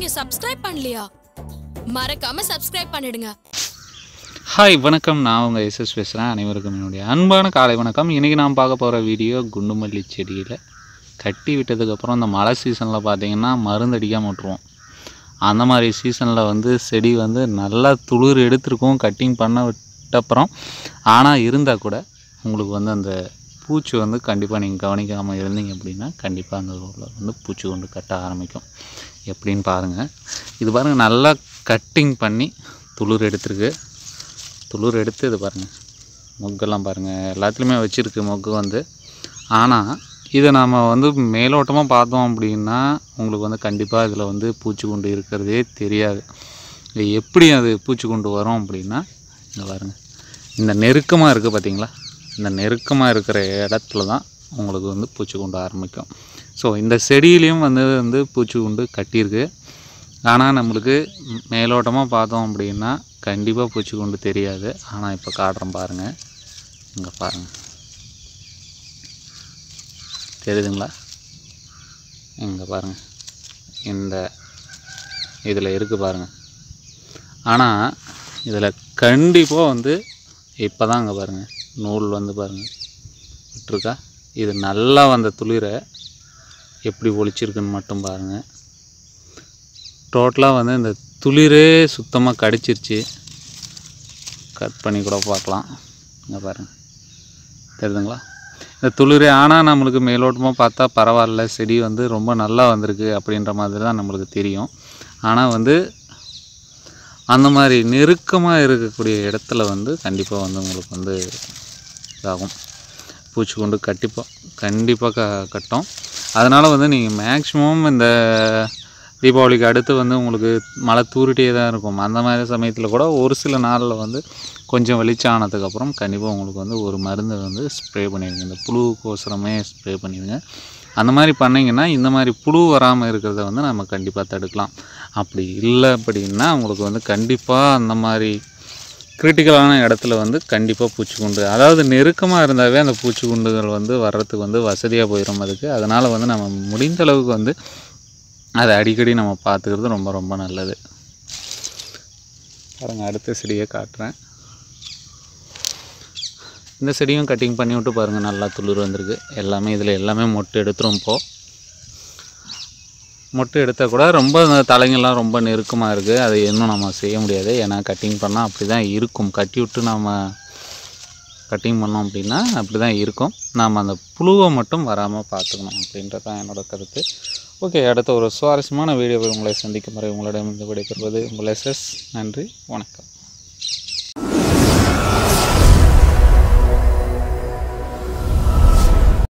நீங்க சப்ஸ்கிரைப் பண்ணலையா? மறக்காம சப்ஸ்கிரைப் பண்ணிடுங்க. ஹாய் வணக்கம், நான் உங்கள் எஸ்எஸ் பேசுகிறேன். அனைவருக்கும் என்னுடைய அன்பான காலை வணக்கம். இன்றைக்கி நான் பார்க்க போகிற வீடியோ குண்டுமல்லி செடியில் கட்டி விட்டதுக்கப்புறம் இந்த மழை சீசனில் பார்த்திங்கன்னா மருந்து அடிக்காமல் விட்டுருவோம். அந்த மாதிரி சீசனில் செடி நல்லா துளிர் எடுத்துருக்கும் கட்டிங் பண்ண விட்டப்புறம். ஆனால் இருந்தால் கூட உங்களுக்கு அந்த பூச்சி கண்டிப்பாக நீங்கள் கவனிக்காமல் இருந்தீங்க அப்படின்னா கண்டிப்பாக அந்த ரோட்டில் பூச்சி கொண்டு கட்ட ஆரம்பிக்கும். எப்படின்னு பாருங்கள். இது பாருங்கள், நல்லா கட்டிங் பண்ணி துளிர் எடுத்துருக்கு. துளிர் எடுத்து இது பாருங்கள், மொக்கெல்லாம் பாருங்கள், எல்லாத்துலேயுமே வச்சுருக்கு மொக்கு. ஆனால் இதை நாம் மேலோட்டமாக பார்த்தோம் அப்படின்னா உங்களுக்கு கண்டிப்பாக இதில் பூச்சி கொண்டு இருக்கிறதே தெரியாது. இது எப்படி அது பூச்சி கொண்டு வரும் அப்படின்னா, இங்கே பாருங்கள், இந்த நெருக்கமாக இருக்குது பார்த்திங்களா, இந்த நெருக்கமாக இருக்கிற இடத்துல தான் உங்களுக்கு பூச்சி கொண்டு ஆரம்பிக்கும். ஸோ இந்த செடியிலையும் பூச்சி கொண்டு கட்டியிருக்கு. ஆனால் நம்மளுக்கு மேலோட்டமாக பார்த்தோம் அப்படின்னா கண்டிப்பாக பூச்சி கொண்டு தெரியாது. ஆனால் இப்போ காட்டுறேன் பாருங்கள், இங்கே பாருங்கள், தெரியுதுங்களா? இங்கே பாருங்கள், இந்த இதில் இருக்குது பாருங்கள். ஆனால் இதில் கண்டிப்பாக இப்போ தான் இங்கே பாருங்கள் நூல் பாருங்கள் விட்டுருக்கா. இது நல்லா துளிரை எப்படி ஒழிச்சிருக்குன்னு மட்டும் பாருங்கள். டோட்டலாக இந்த துளிரே சுத்தமாக கடிச்சிருச்சு. கட் பண்ணி கூட பார்க்கலாம். இங்கே பாருங்கள், தெரியுதுங்களா இந்த துளிரே. ஆனால் நம்மளுக்கு மேலோட்டமாக பார்த்தா பரவாயில்ல, செடி ரொம்ப நல்லா வந்திருக்கு அப்படின்ற மாதிரி தான் நம்மளுக்கு தெரியும். ஆனால் அந்த மாதிரி நெருக்கமாக இருக்கக்கூடிய இடத்துல கண்டிப்பாக உங்களுக்கு இதாகும், பூச்சி கொண்டு கண்டிப்பாக கட்டும். அதனால் நீங்கள் மேக்ஸிமம் இந்த தீபாவளிக்கு அடுத்து உங்களுக்கு மழை தூரிட்டே தான் இருக்கும். அந்த மாதிரி சமயத்தில் கூட ஒரு சில நாளில் கொஞ்சம் வெளிச்சம் ஆனதுக்கப்புறம் கண்டிப்பாக உங்களுக்கு ஒரு மருந்து ஸ்ப்ரே பண்ணிடுங்க. இந்த புழுக்கோசரமே ஸ்ப்ரே பண்ணிடுங்க. அந்த மாதிரி பண்ணிங்கன்னா இந்த மாதிரி புழு வராமல் இருக்கிறத நம்ம கண்டிப்பாக தடுக்கலாம். அப்படி இல்லை அப்படின்னா உங்களுக்கு கண்டிப்பாக அந்த மாதிரி கிரிட்டிக்கலான இடத்துல கண்டிப்பாக பூச்சிக்குண்டு, அதாவது நெருக்கமாக இருந்தாவே அந்த பூச்சிக்குண்டுகள் வர்றதுக்கு வசதியாக போயிடும் அதுக்கு. அதனால் நம்ம முடிந்த அளவுக்கு அதை அடிக்கடி நம்ம பார்த்துக்கிறது ரொம்ப ரொம்ப நல்லது. பாருங்கள், அடுத்த செடியை காட்டுறேன். இந்த செடியும் கட்டிங் பண்ணி விட்டு பாருங்கள், நல்லா துளிர் வந்திருக்கு. எல்லாமே இதில் எல்லாமே மொட்டு எடுத்துரும். இப்போது மொட்டு எடுத்தால் கூட ரொம்ப தலைங்கள்லாம் ரொம்ப நெருக்கமாக இருக்குது. அதை இன்னும் நம்ம செய்ய முடியாது. ஏன்னா கட்டிங் பண்ணால் அப்படி தான் இருக்கும். கட்டி விட்டு நம்ம கட்டிங் பண்ணோம் அப்படின்னா அப்படி தான் இருக்கும். நாம் அந்த புழுவை மட்டும் வராமல் பார்த்துக்கணும் அப்படின்றது தான் என்னோடய கருத்து. ஓகே, அடுத்த ஒரு சுவாரஸ்யமான வீடியோவில் உங்களை சந்திக்கும் வரை உங்களிடம் விடைபெறுவது உங்கள் எஸ்எஸ். நன்றி, வணக்கம்.